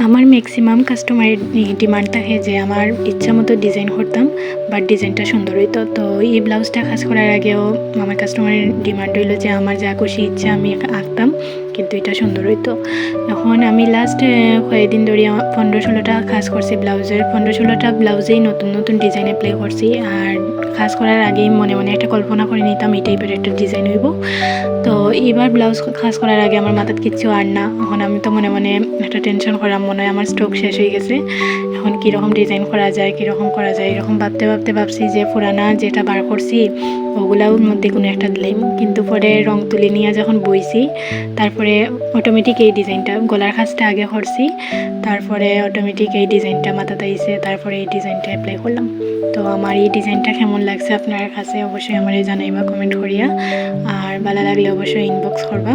আমার ম্যাক্সিমাম কাস্টমারের ডিমান্ড থাকে যে আমার ইচ্ছা মতো ডিজাইন করতাম, বাট ডিজাইনটা সুন্দর হইতো। তো এই ব্লাউজটা কাজ করার আগেও আমার কাস্টমারের ডিমান্ড হইলো যে আমার যা খুশি ইচ্ছা আমি আঁকতাম, কিন্তু এটা সুন্দর হইতো। এখন আমি লাস্ট কয়েকদিন ধরে 15-16টা কাজ করছি ব্লাউজের, 15-16টা ব্লাউজেই নতুন নতুন ডিজাইন অ্যাপ্লাই করছি। আর কাজ করার আগেই মনে মনে একটা কল্পনা করে নিতাম এই টাইপের একটা ডিজাইন হইব। তো এবার ব্লাউজ কাজ করার আগে আমার মাথায় কিচ্ছু আর না, এখন আমি তো মনে মনে একটা টেনশন করাম, মনে হয় আমার স্টক শেষ হয়ে গেছে, এখন কীরকম ডিজাইন করা যায় কীরকম করা যায় এরকম ভাবতে ভাবতে ভাবছি যে পুরানা যেটা বার করছি ওগুলার মধ্যে কোনো একটা দিলাম। কিন্তু পরে রং তুলে নিয়ে যখন বইছি তারপরে অটোমেটিক এই ডিজাইনটা গলার কাজটা আগে করছি, তারপরে অটোমেটিক এই ডিজাইনটা মাথাতে আইছে, তারপরে এই ডিজাইনটা অ্যাপ্লাই করলাম। তো আমার এই ডিজাইনটা কেমন লাগছে আপনার কাছে অবশ্যই আমার জানাইবা কমেন্ট করিয়া, আর ভালো লাগলে অবশ্যই ইনবক্স করবা।